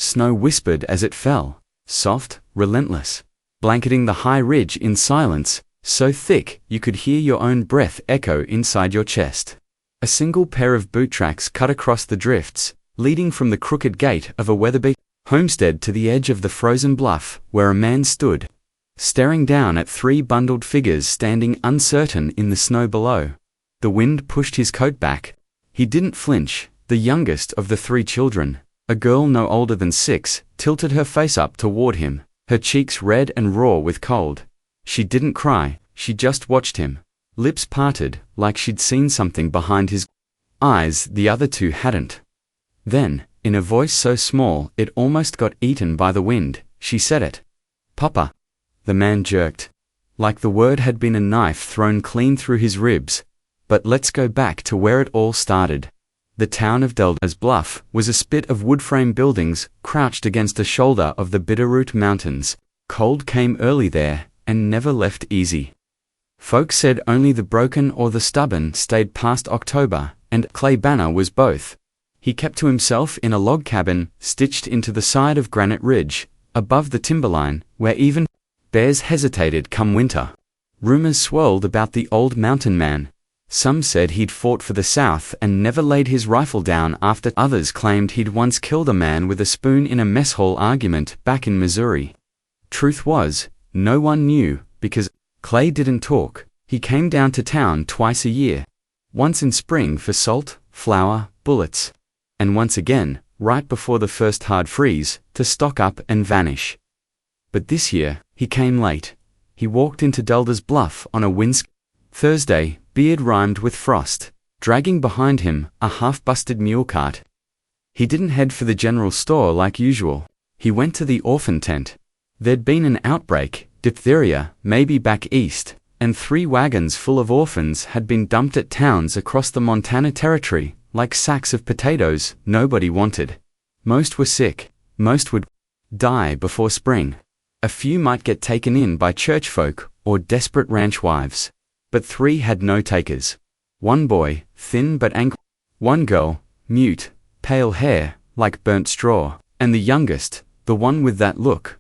Snow whispered as it fell, soft, relentless, blanketing the high ridge in silence, so thick you could hear your own breath echo inside your chest. A single pair of boot tracks cut across the drifts, leading from the crooked gate of a weather-beaten homestead to the edge of the frozen bluff where a man stood, staring down at three bundled figures standing uncertain in the snow below. The wind pushed his coat back. He didn't flinch. The youngest of the three children, a girl no older than 6, tilted her face up toward him, her cheeks red and raw with cold. She didn't cry, she just watched him, lips parted like she'd seen something behind his eyes the other two hadn't. Then, in a voice so small it almost got eaten by the wind, she said it. "Papa." The man jerked, like the word had been a knife thrown clean through his ribs. But let's go back to where it all started. The town of Delda's Bluff was a spit of wood-frame buildings crouched against a shoulder of the Bitterroot Mountains. Cold came early there and never left easy. Folks said only the broken or the stubborn stayed past October, and Clay Banner was both. He kept to himself in a log cabin stitched into the side of Granite Ridge, above the timberline, where even bears hesitated come winter. Rumors swirled about the old mountain man. Some said he'd fought for the South and never laid his rifle down after others claimed he'd once killed a man with a spoon in a mess hall argument back in Missouri. Truth was, no one knew, because Clay didn't talk. He came down to town twice a year. Once in spring for salt, flour, bullets. And once again, right before the first hard freeze, to stock up and vanish. But this year, he came late. He walked into Delda's Bluff on a Thursday, beard rhymed with frost, dragging behind him a half-busted mule cart. He didn't head for the general store like usual. He went to the orphan tent. There'd been an outbreak, diphtheria, maybe back east, and 3 wagons full of orphans had been dumped at towns across the Montana Territory, like sacks of potatoes nobody wanted. Most were sick. Most would die before spring. A few might get taken in by church folk or desperate ranch wives. But 3 had no takers. 1 boy, thin but angry. 1 girl, mute, pale hair, like burnt straw. And the youngest, the one with that look.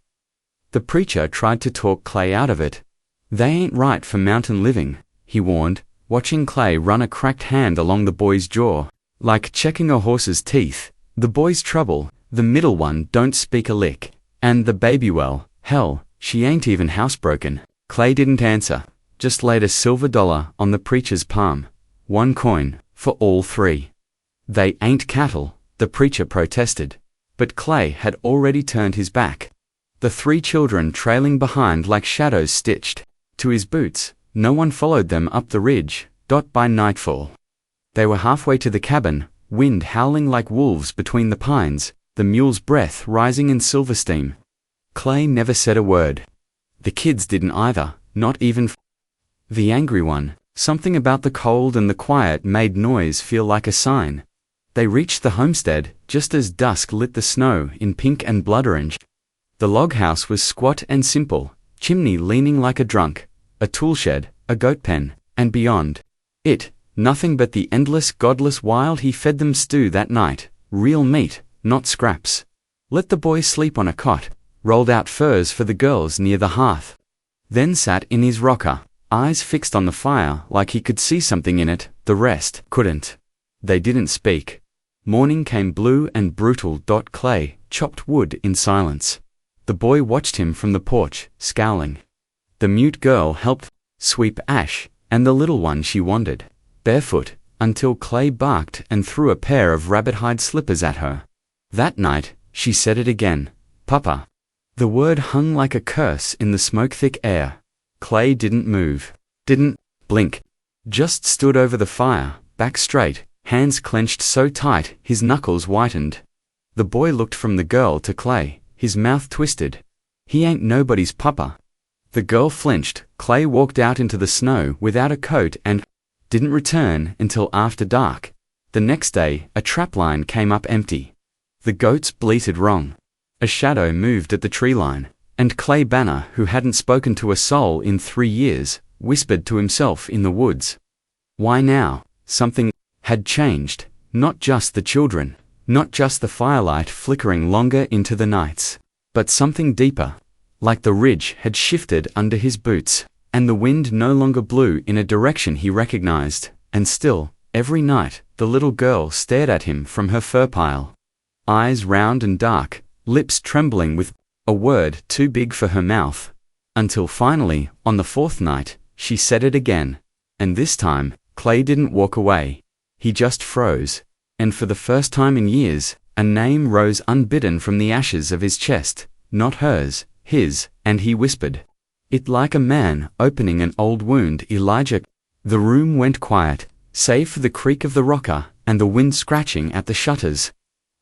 The preacher tried to talk Clay out of it. "They ain't right for mountain living," he warned, watching Clay run a cracked hand along the boy's jaw, like checking a horse's teeth. The boy's trouble, the middle one don't speak a lick. And the baby, well, hell, she ain't even housebroken. Clay didn't answer. Just laid a silver dollar on the preacher's palm. 1 coin, for all 3. "They ain't cattle," the preacher protested. But Clay had already turned his back. The 3 children trailing behind like shadows stitched to his boots. No one followed them up the ridge. By nightfall, they were halfway to the cabin, wind howling like wolves between the pines, the mule's breath rising in silver steam. Clay never said a word. The kids didn't either, not even the angry one. Something about the cold and the quiet made noise feel like a sign. They reached the homestead just as dusk lit the snow in pink and blood orange. The log house was squat and simple, chimney leaning like a drunk, a tool shed, a goat pen, and beyond it, nothing but the endless godless wild he fed them stew that night, real meat, not scraps. Let the boy sleep on a cot, rolled out furs for the girls near the hearth. Then sat in his rocker, eyes fixed on the fire like he could see something in it, the rest couldn't. They didn't speak. Morning came blue and brutal. Clay chopped wood in silence. The boy watched him from the porch, scowling. The mute girl helped sweep ash, and the little one she wandered, barefoot, until Clay barked and threw a pair of rabbit-hide slippers at her. That night, she said it again, "Papa." The word hung like a curse in the smoke-thick air. Clay didn't move, didn't blink, just stood over the fire, back straight, hands clenched so tight his knuckles whitened. The boy looked from the girl to Clay, his mouth twisted. "He ain't nobody's papa." The girl flinched. Clay walked out into the snow without a coat and didn't return until after dark. The next day, a trapline came up empty. The goats bleated wrong. A shadow moved at the tree line. And Clay Banner, who hadn't spoken to a soul in 3 years, whispered to himself in the woods. Why now? Something had changed, not just the children, Not just the firelight flickering longer into the nights, but something deeper, like the ridge had shifted under his boots, and the wind no longer blew in a direction he recognized, and still, every night, the little girl stared at him from her fur pile. Eyes round and dark, lips trembling with a word too big for her mouth, until finally, on the fourth night, she said it again, and this time, Clay didn't walk away. He just froze, and for the first time in years, a name rose unbidden from the ashes of his chest, not hers, his, and he whispered it like a man opening an old wound. Elijah. The room went quiet, save for the creak of the rocker and the wind scratching at the shutters.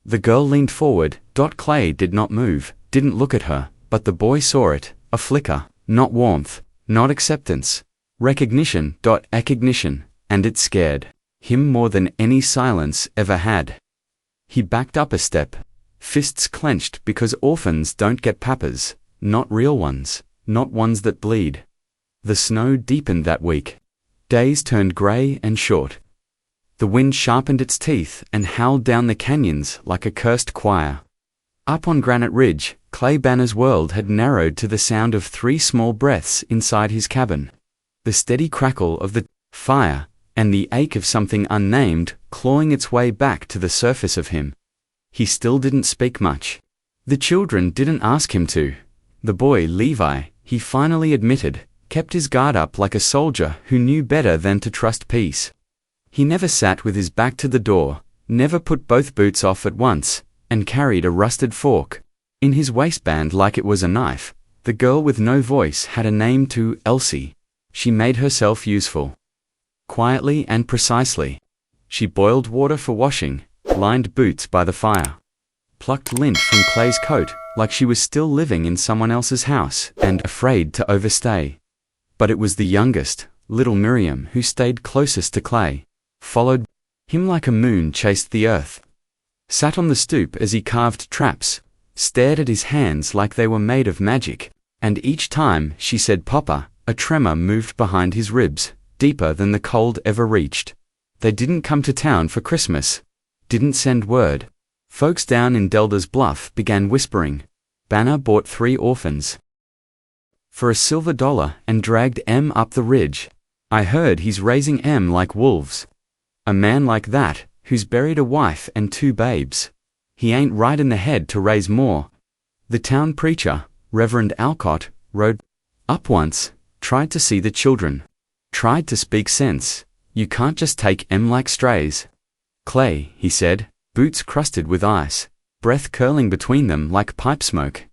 The girl leaned forward. Clay did not move, didn't look at her, but the boy saw it, a flicker, not warmth, not acceptance, recognition. Recognition, and it scared him more than any silence ever had. He backed up a step, fists clenched, because orphans don't get papas, not real ones, not ones that bleed. The snow deepened that week. Days turned gray and short. The wind sharpened its teeth and howled down the canyons like a cursed choir. Up on Granite Ridge, Clay Banner's world had narrowed to the sound of 3 small breaths inside his cabin. The steady crackle of the fire, and the ache of something unnamed clawing its way back to the surface of him. He still didn't speak much. The children didn't ask him to. The boy, Levi, he finally admitted, kept his guard up like a soldier who knew better than to trust peace. He never sat with his back to the door, never put both boots off at once, and carried a rusted fork in his waistband like it was a knife. The girl with no voice had a name too, Elsie. She made herself useful. Quietly and precisely. She boiled water for washing, lined boots by the fire, plucked lint from Clay's coat like she was still living in someone else's house and afraid to overstay. But it was the youngest, little Miriam, who stayed closest to Clay, followed him like a moon chased the earth, sat on the stoop as he carved traps, stared at his hands like they were made of magic, and each time she said "Papa," a tremor moved behind his ribs, deeper than the cold ever reached. They didn't come to town for Christmas, didn't send word. Folks down in Delda's Bluff began whispering. Banner bought 3 orphans for $1 and dragged Em up the ridge. I heard he's raising Em like wolves. A man like that, who's buried a wife and 2 babes. He ain't right in the head to raise more. The town preacher, Reverend Alcott, rode up once, tried to see the children, tried to speak sense. You can't just take Em like strays. Clay, he said, boots crusted with ice, breath curling between them like pipe smoke.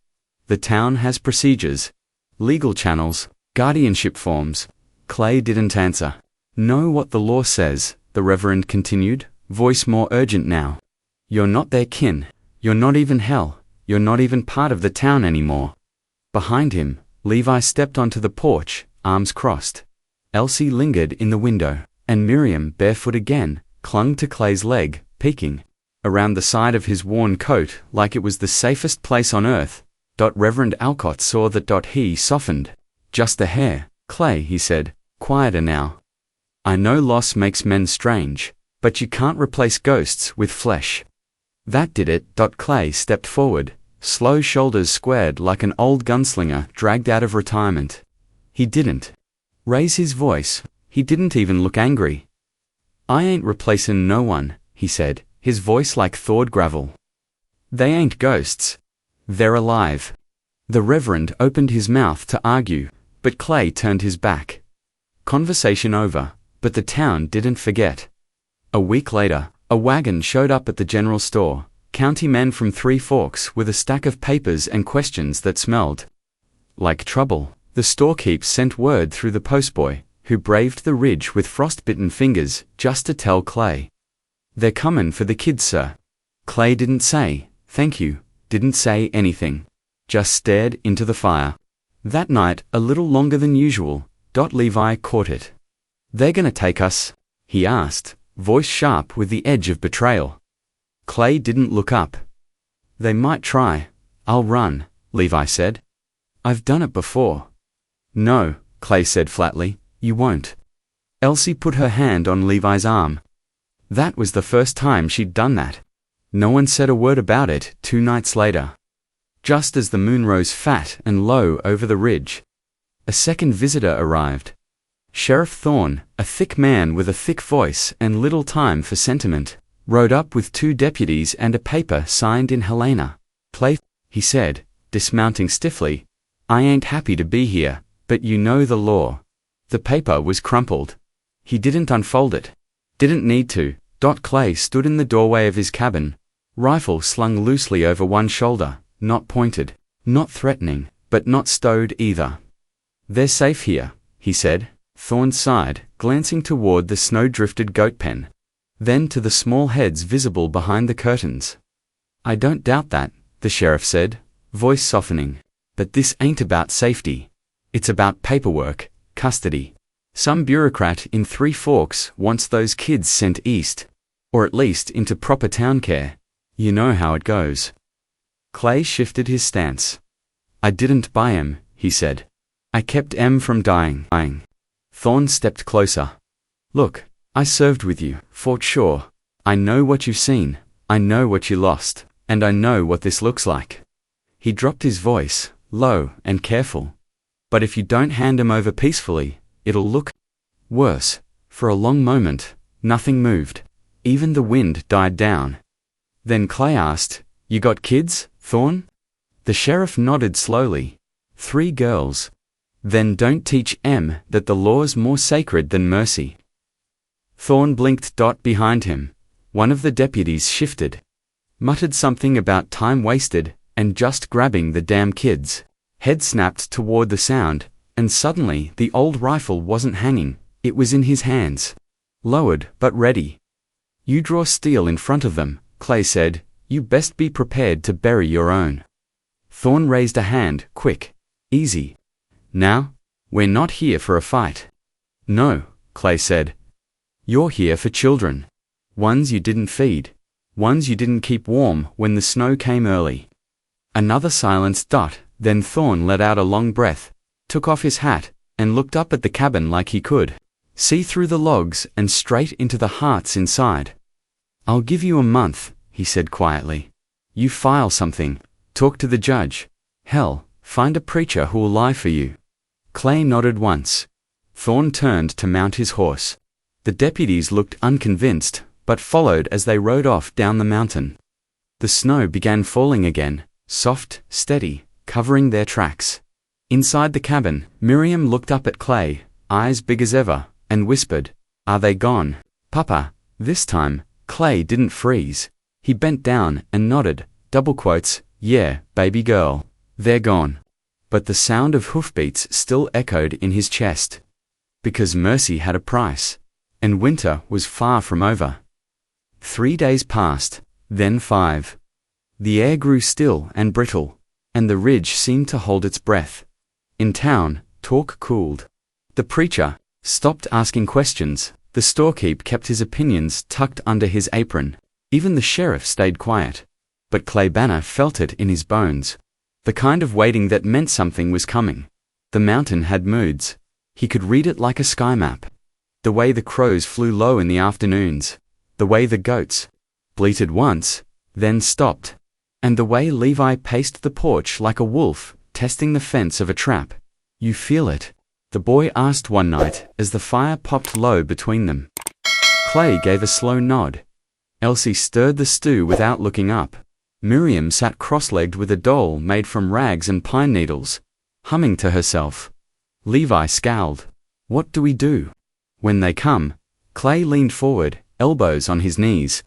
The town has procedures, legal channels, guardianship forms. Clay didn't answer. Know what the law says, the Reverend continued, voice more urgent now. You're not their kin. You're not even hell. You're not even part of the town anymore. Behind him, Levi stepped onto the porch, arms crossed. Elsie lingered in the window, and Miriam, barefoot again, clung to Clay's leg, peeking around the side of his worn coat like it was the safest place on earth. Reverend Alcott saw that. He softened. Just a hair. Clay, he said, quieter now. I know loss makes men strange, but you can't replace ghosts with flesh. That did it. Clay stepped forward, slow shoulders squared like an old gunslinger dragged out of retirement. He didn't raise his voice. He didn't even look angry. I ain't replacin' no one, he said, his voice like thawed gravel. They ain't ghosts. They're alive. The Reverend opened his mouth to argue, but Clay turned his back. Conversation over, but the town didn't forget. A week later, a wagon showed up at the general store, county men from 3 Forks with a stack of papers and questions that smelled like trouble. The storekeep sent word through the postboy, who braved the ridge with frostbitten fingers just to tell Clay. They're comin' for the kids, sir. Clay didn't say, thank you, didn't say anything. Just stared into the fire. That night, a little longer than usual, Levi caught it. They're gonna take us? He asked, voice sharp with the edge of betrayal. Clay didn't look up. They might try. I'll run, Levi said. I've done it before. No, Clay said flatly, you won't. Elsie put her hand on Levi's arm. That was the first time she'd done that. No one said a word about it 2 nights later. Just as the moon rose fat and low over the ridge, a second visitor arrived. Sheriff Thorne, a thick man with a thick voice and little time for sentiment, rode up with 2 deputies and a paper signed in Helena. "Clay," he said, dismounting stiffly, "I ain't happy to be here, but you know the law." The paper was crumpled. He didn't unfold it. Didn't need to. Clay stood in the doorway of his cabin, rifle slung loosely over one shoulder, not pointed, not threatening, but not stowed either. "They're safe here," he said. Thorne sighed, glancing toward the snow-drifted goat pen, then to the small heads visible behind the curtains. "I don't doubt that," the sheriff said, voice softening. "But this ain't about safety. It's about paperwork, custody. Some bureaucrat in Three Forks wants those kids sent east, or at least into proper town care. You know how it goes." Clay shifted his stance. "I didn't buy 'em," he said. "I kept 'em from dying." Thorne stepped closer. "Look, I served with you, Fort Shaw. I know what you've seen, I know what you lost, and I know what this looks like." He dropped his voice, low and careful. "But if you don't hand 'em over peacefully, it'll look worse." For a long moment, nothing moved. Even the wind died down. Then Clay asked, "You got kids, Thorne?" The sheriff nodded slowly. "3 girls." "Then don't teach 'em that the law's more sacred than mercy." Thorne blinked. Behind him, one of the deputies shifted, muttered something about time wasted, and just grabbing the damn kids. Head snapped toward the sound, and suddenly the old rifle wasn't hanging, it was in his hands. Lowered but ready. "You draw steel in front of them," Clay said. "You best be prepared to bury your own." Thorne raised a hand, quick. "Easy. Now, we're not here for a fight." "No," Clay said. "You're here for children. Ones you didn't feed. Ones you didn't keep warm when the snow came early." Another silence. Then Thorne let out a long breath, took off his hat, and looked up at the cabin like he could see through the logs and straight into the hearts inside. "I'll give you a month," he said quietly. "You file something, talk to the judge. Hell, find a preacher who'll lie for you." Clay nodded once. Thorne turned to mount his horse. The deputies looked unconvinced, but followed as they rode off down the mountain. The snow began falling again, soft, steady, covering their tracks. Inside the cabin, Miriam looked up at Clay, eyes big as ever, and whispered, "Are they gone, Papa?" This time, Clay didn't freeze. He bent down and nodded, double quotes, "Yeah, baby girl, they're gone." But the sound of hoofbeats still echoed in his chest. Because mercy had a price, and winter was far from over. 3 days passed, then 5. The air grew still and brittle, and the ridge seemed to hold its breath. In town, talk cooled. The preacher stopped asking questions. The storekeep kept his opinions tucked under his apron. Even the sheriff stayed quiet. But Clay Banner felt it in his bones. The kind of waiting that meant something was coming. The mountain had moods. He could read it like a sky map. The way the crows flew low in the afternoons. The way the goats bleated once, then stopped. And the way Levi paced the porch like a wolf, testing the fence of a trap. "You feel it?" the boy asked one night as the fire popped low between them. Clay gave a slow nod. Elsie stirred the stew without looking up. Miriam sat cross-legged with a doll made from rags and pine needles, humming to herself. Levi scowled. "What do we do when they come?" Clay leaned forward, elbows on his knees.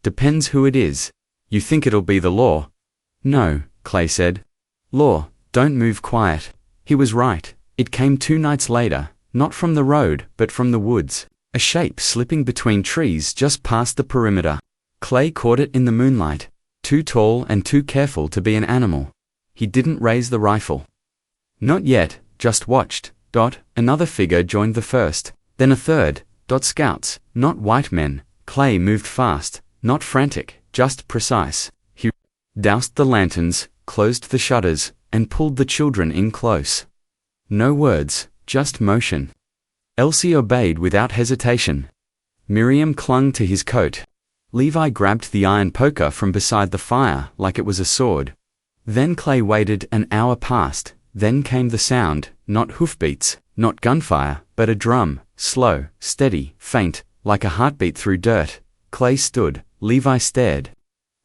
"Depends who it is. You think it'll be the law?" "No," Clay said. "Law, don't move quiet." He was right. It came 2 nights later, not from the road, but from the woods. A shape slipping between trees just past the perimeter. Clay caught it in the moonlight. Too tall and too careful to be an animal. He didn't raise the rifle. Not yet, just watched. Another figure joined the first, then a third. Scouts, not white men. Clay moved fast, not frantic, just precise. He doused the lanterns, closed the shutters, and pulled the children in close. No words, just motion. Elsie obeyed without hesitation. Miriam clung to his coat. Levi grabbed the iron poker from beside the fire like it was a sword. Then Clay waited. An hour passed. Then came the sound, not hoofbeats, not gunfire, but a drum, slow, steady, faint, like a heartbeat through dirt. Clay stood. Levi stared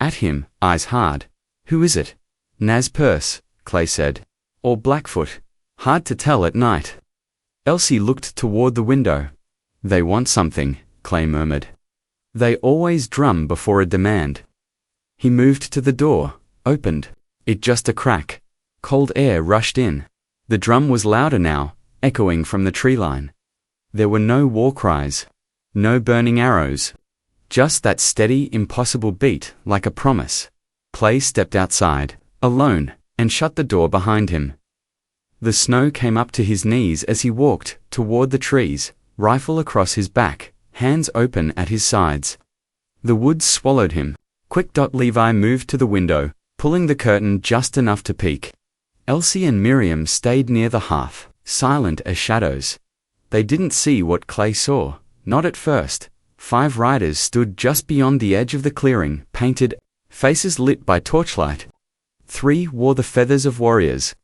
at him, eyes hard. "Who is it?" "Naz Perce," Clay said. "Or Blackfoot. Hard to tell at night." Elsie looked toward the window. "They want something," Clay murmured. "They always drum before a demand." He moved to the door, opened it just a crack. Cold air rushed in. The drum was louder now, echoing from the tree line. There were no war cries, no burning arrows, just that steady, impossible beat, like a promise. Clay stepped outside, alone, and shut the door behind him. The snow came up to his knees as he walked toward the trees, rifle across his back, hands open at his sides. The woods swallowed him. Quick. Levi moved to the window, pulling the curtain just enough to peek. Elsie and Miriam stayed near the hearth, silent as shadows. They didn't see what Clay saw, not at first. 5 riders stood just beyond the edge of the clearing, painted, faces lit by torchlight. 3 wore the feathers of warriors.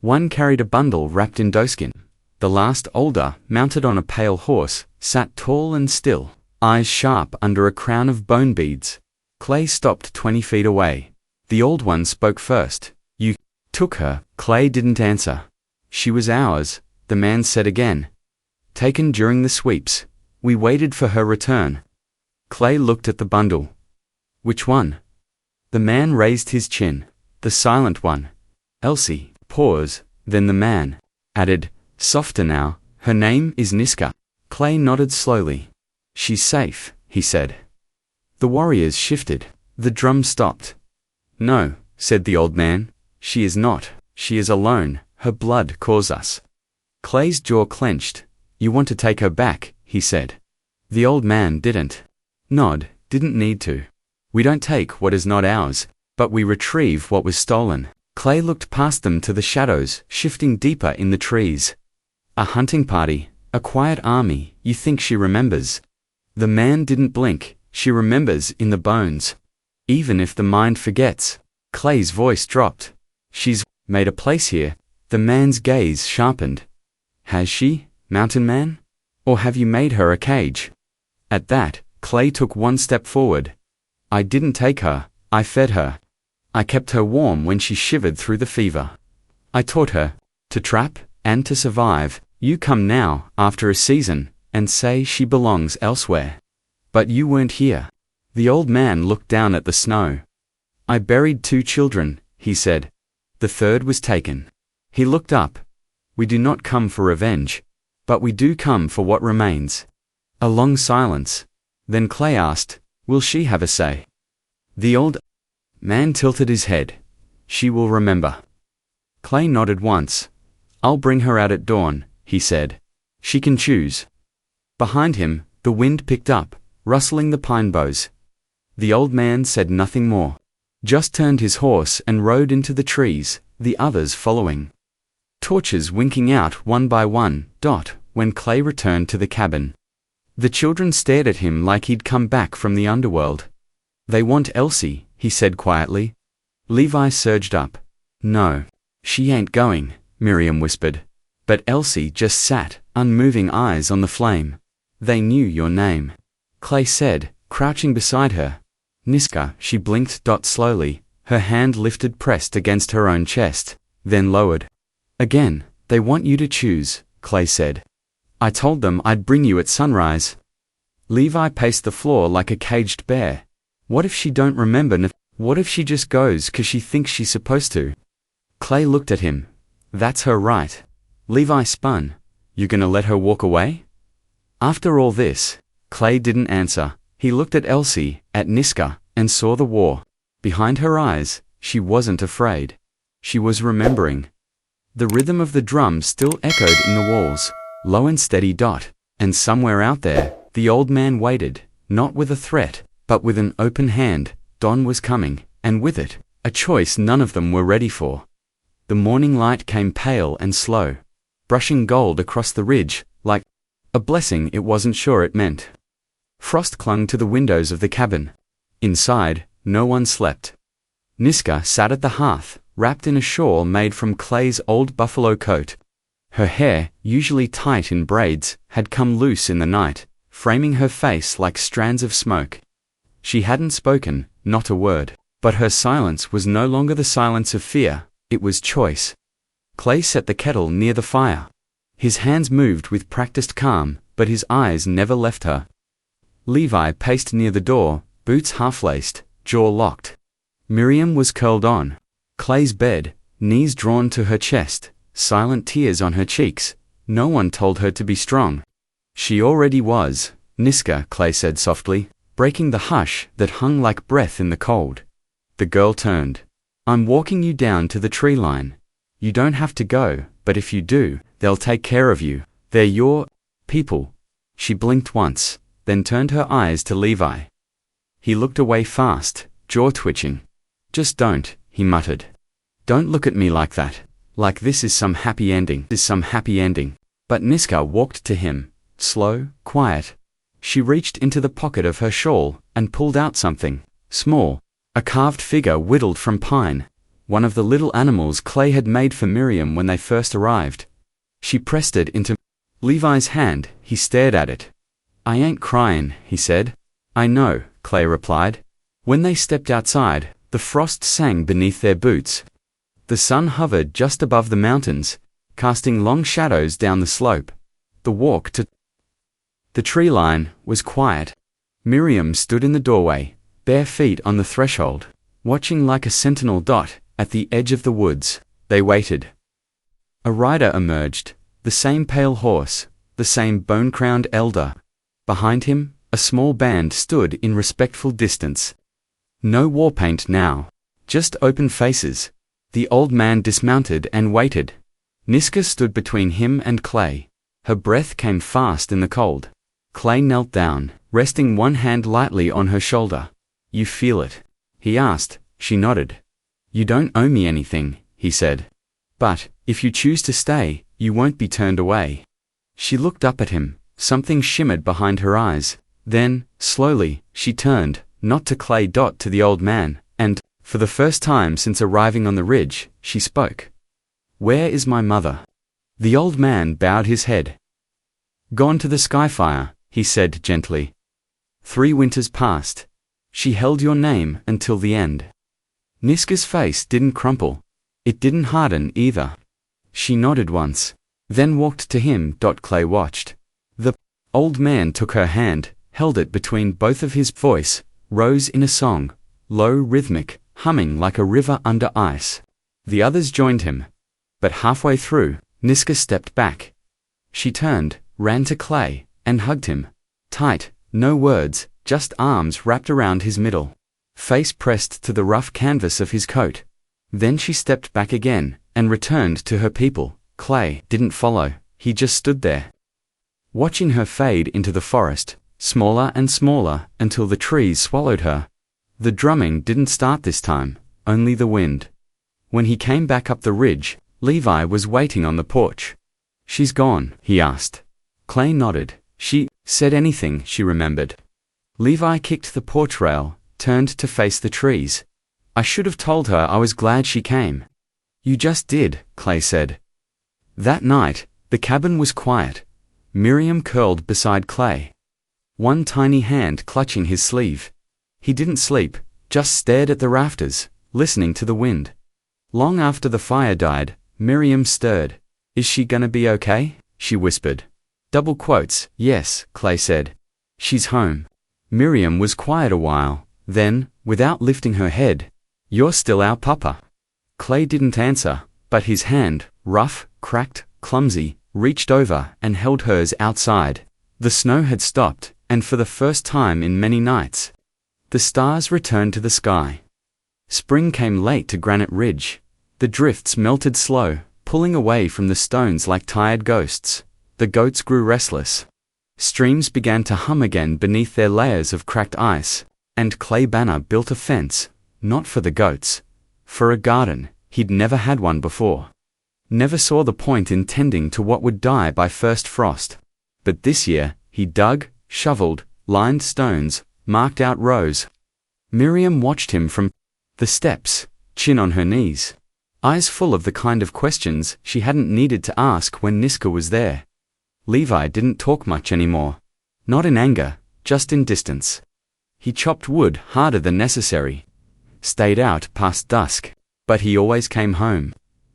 1 carried a bundle wrapped in doeskin. The last, older, mounted on a pale horse, sat tall and still, eyes sharp under a crown of bone beads. Clay stopped 20 feet away. The old one spoke first. "You took her." Clay didn't answer. "She was ours," the man said again. "Taken during the sweeps. We waited for her return." Clay looked at the bundle. "Which one?" The man raised his chin. "The silent one." Elsie. Pause. Then the man added, softer now, "Her name is Niska." Clay nodded slowly. "She's safe," he said. The warriors shifted. The drum stopped. "No," said the old man. "She is not. She is alone. Her blood calls us." Clay's jaw clenched. "You want to take her back," he said. The old man didn't nod, didn't need to. "We don't take what is not ours, but we retrieve what was stolen." Clay looked past them to the shadows, shifting deeper in the trees. "A hunting party, a quiet army, you think she remembers?" The man didn't blink. "She remembers in the bones. Even if the mind forgets." Clay's voice dropped. "She's made a place here." The man's gaze sharpened. "Has she, mountain man? Or have you made her a cage?" At that, Clay took 1 step forward. "I didn't take her, I fed her. I kept her warm when she shivered through the fever. I taught her to trap and to survive. You come now, after a season, and say she belongs elsewhere. But you weren't here." The old man looked down at the snow. "I buried 2 children," he said. "The 3rd was taken." He looked up. "We do not come for revenge, but we do come for what remains." A long silence. Then Clay asked, "Will she have a say?" The old man tilted his head. "She will remember." Clay nodded once. "I'll bring her out at dawn," he said. "She can choose." Behind him, the wind picked up, rustling the pine boughs. The old man said nothing more. Just turned his horse and rode into the trees, the others following. Torches winking out one by one. When Clay returned to the cabin, the children stared at him like he'd come back from the underworld. "They want Elsie," he said quietly. Levi surged up. "No, she ain't going," Miriam whispered. But Elsie just sat, unmoving, eyes on the flame. "They knew your name," Clay said, crouching beside her. "Niska," she blinked. Slowly, her hand lifted, pressed against her own chest, then lowered. "Again, they want you to choose," Clay said. "I told them I'd bring you at sunrise." Levi paced the floor like a caged bear. What if she don't remember? What if she just goes 'cause she thinks she's supposed to? Clay looked at him. "That's her right." Levi spun. "You gonna let her walk away?" After all this, Clay didn't answer. He looked at Elsie, at Niska, and saw the war. Behind her eyes, she wasn't afraid. She was remembering. The rhythm of the drum still echoed in the walls, low and steady. And somewhere out there, the old man waited, not with a threat, but with an open hand. Dawn was coming, and with it, a choice none of them were ready for. The morning light came pale and slow, brushing gold across the ridge, like a blessing it wasn't sure it meant. Frost clung to the windows of the cabin. Inside, no one slept. Niska sat at the hearth, wrapped in a shawl made from Clay's old buffalo coat. Her hair, usually tight in braids, had come loose in the night, framing her face like strands of smoke. She hadn't spoken, not a word, but her silence was no longer the silence of fear, it was choice. Clay set the kettle near the fire. His hands moved with practiced calm, but his eyes never left her. Levi paced near the door, boots half-laced, jaw locked. Miriam was curled on Clay's bed, knees drawn to her chest, silent tears on her cheeks. No one told her to be strong. She already was, Niska, Clay said softly, breaking the hush that hung like breath in the cold. The girl turned. I'm walking you down to the tree line. You don't have to go, but if you do, they'll take care of you. They're your people. She blinked once, then turned her eyes to Levi. He looked away fast, jaw twitching. Just don't, he muttered. Don't look at me like that, like this is some happy ending. But Niska walked to him, slow, quiet. She reached into the pocket of her shawl and pulled out something small, a carved figure whittled from pine, one of the little animals Clay had made for Miriam when they first arrived. She pressed it into Levi's hand. He stared at it. I ain't crying, he said. I know, Clay replied. When they stepped outside, the frost sang beneath their boots. The sun hovered just above the mountains, casting long shadows down the slope. The walk to the tree line was quiet. Miriam stood in the doorway, bare feet on the threshold, watching like a sentinel dot at the edge of the woods. They waited. A rider emerged, the same pale horse, the same bone-crowned elder. Behind him, a small band stood in respectful distance. No war paint now, just open faces. The old man dismounted and waited. Niska stood between him and Clay. Her breath came fast in the cold. Clay knelt down, resting one hand lightly on her shoulder. You feel it? He asked. She nodded. You don't owe me anything, he said. But, if you choose to stay, you won't be turned away. She looked up at him. Something shimmered behind her eyes. Then, slowly, she turned, not to Clay, to the old man, and, for the first time since arriving on the ridge, she spoke. Where is my mother? The old man bowed his head. Gone to the Skyfire, he said gently. 3 winters passed. She held your name until the end. Niska's face didn't crumple. It didn't harden either. She nodded once, then walked to him. Clay watched. The old man took her hand, held it between both of his voice, rose in a song, low, rhythmic, humming like a river under ice. The others joined him. But halfway through, Niska stepped back. She turned, ran to Clay, and hugged him. Tight, no words, just arms wrapped around his middle. Face pressed to the rough canvas of his coat. Then she stepped back again, and returned to her people. Clay didn't follow, he just stood there, watching her fade into the forest, smaller and smaller, until the trees swallowed her. The drumming didn't start this time, only the wind. When he came back up the ridge, Levi was waiting on the porch. She's gone, he asked. Clay nodded. She said anything, she remembered. Levi kicked the porch rail, turned to face the trees. I should have told her I was glad she came. You just did, Clay said. That night, the cabin was quiet. Miriam curled beside Clay, one tiny hand clutching his sleeve. He didn't sleep, just stared at the rafters, listening to the wind. Long after the fire died, Miriam stirred. Is she gonna be okay? She whispered. Double quotes, yes, Clay said. She's home. Miriam was quiet a while, then, without lifting her head, You're still our papa. Clay didn't answer, but his hand, rough, cracked, clumsy, reached over and held hers outside. The snow had stopped, and for the first time in many nights, the stars returned to the sky. Spring came late to Granite Ridge. The drifts melted slow, pulling away from the stones like tired ghosts. The goats grew restless. Streams began to hum again beneath their layers of cracked ice, and Clay Banner built a fence, not for the goats, for a garden. He'd never had one before. Never saw the point in tending to what would die by first frost. But this year, he dug, shoveled, lined stones, marked out rows. Miriam watched him from the steps, chin on her knees, eyes full of the kind of questions she hadn't needed to ask when Niska was there. Levi didn't talk much anymore. Not in anger, just in distance. He chopped wood harder than necessary, stayed out past dusk, but he always came home.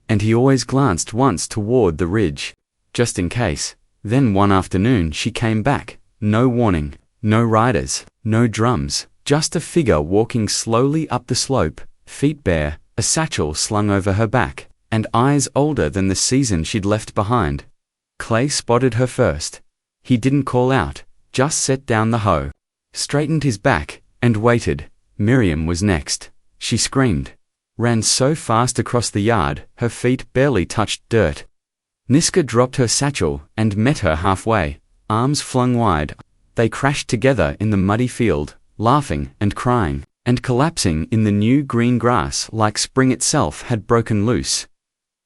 And he always glanced once toward the ridge, just in case. Then one afternoon she came back, no warning, no riders, no drums, just a figure walking slowly up the slope, feet bare, a satchel slung over her back, and eyes older than the season she'd left behind. Clay spotted her first. He didn't call out, just set down the hoe, straightened his back, and waited. Miriam was next. She screamed, ran so fast across the yard, her feet barely touched dirt. Niska dropped her satchel and met her halfway, arms flung wide. They crashed together in the muddy field, laughing and crying, and collapsing in the new green grass like spring itself had broken loose.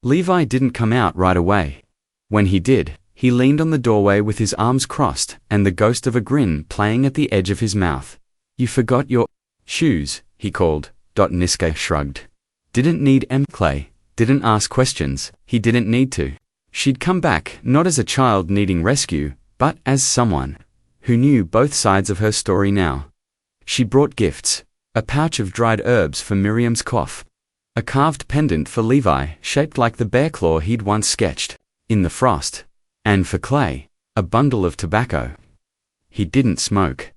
Levi didn't come out right away. When he did, he leaned on the doorway with his arms crossed and the ghost of a grin playing at the edge of his mouth. "You forgot your shoes," he called. Niska shrugged. Didn't need Clay, didn't ask questions, he didn't need to. She'd come back not as a child needing rescue, but as someone who knew both sides of her story now. She brought gifts, a pouch of dried herbs for Miriam's cough, a carved pendant for Levi shaped like the bear claw he'd once sketched in the frost, and for Clay, a bundle of tobacco. He didn't smoke.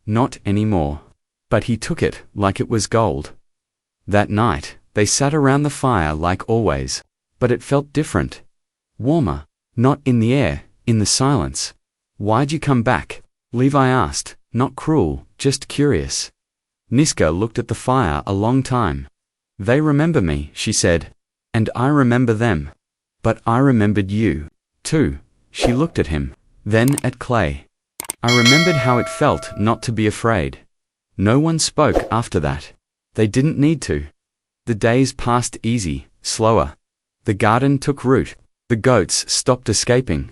Not anymore. But he took it like it was gold. That night, they sat around the fire like always, but it felt different. Warmer, not in the air, in the silence. "Why'd you come back?" Levi asked, not cruel, just curious. Niska looked at the fire a long time. "They remember me," she said. "And I remember them. But I remembered you, too." She looked at him, then at Clay. "I remembered how it felt not to be afraid." No one spoke after that. They didn't need to. The days passed easy, slower. The garden took root. The goats stopped escaping.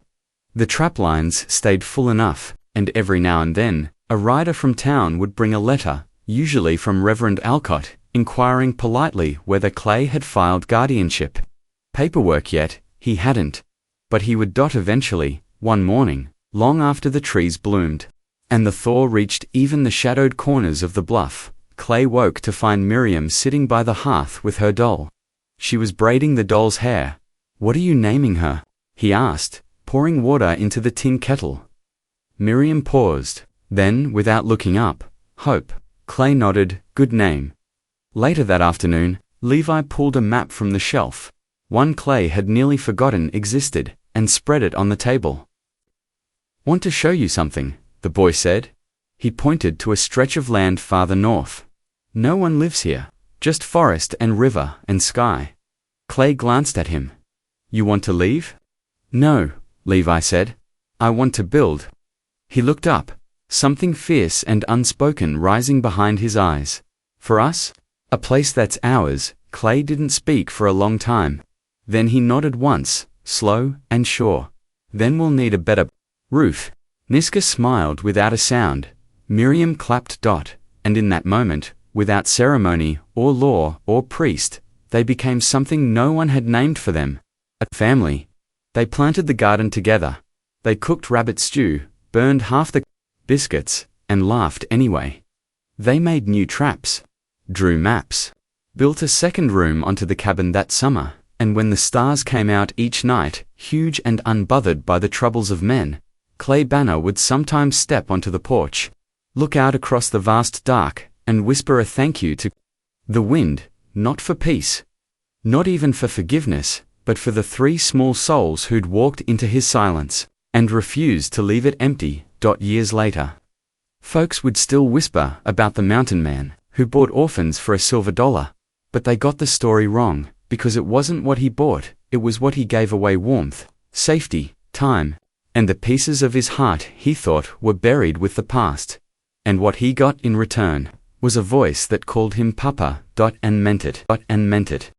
The traplines stayed full enough, and every now and then, a rider from town would bring a letter, usually from Reverend Alcott, inquiring politely whether Clay had filed guardianship. Paperwork yet, he hadn't. But he would eventually, one morning, long after the trees bloomed, and the thaw reached even the shadowed corners of the bluff. Clay woke to find Miriam sitting by the hearth with her doll. She was braiding the doll's hair. "What are you naming her?" he asked, pouring water into the tin kettle. Miriam paused, then, without looking up, "Hope." Clay nodded, "Good name." Later that afternoon, Levi pulled a map from the shelf, one Clay had nearly forgotten existed, and spread it on the table. "Want to show you something," the boy said. He pointed to a stretch of land farther north. "No one lives here, just forest and river and sky." Clay glanced at him. "You want to leave?" "No," Levi said. "I want to build." He looked up, something fierce and unspoken rising behind his eyes. "For us? A place that's ours." Clay didn't speak for a long time. Then he nodded once, slow and sure. "Then we'll need a better roof." Niska smiled without a sound. Miriam clapped. And in that moment, without ceremony or law or priest, they became something no one had named for them. A family. They planted the garden together. They cooked rabbit stew, burned half the biscuits, and laughed anyway. They made new traps, drew maps, built a second room onto the cabin that summer, and when the stars came out each night, huge and unbothered by the troubles of men, Clay Banner would sometimes step onto the porch, look out across the vast dark, and whisper a thank you to the wind, not for peace, not even for forgiveness, but for the 3 small souls who'd walked into his silence, and refused to leave it empty. Years later, folks would still whisper about the mountain man, who bought orphans for $1, but they got the story wrong, because it wasn't what he bought, it was what he gave away: warmth, safety, time, and the pieces of his heart he thought were buried with the past. And what he got in return was a voice that called him Papa, and meant it.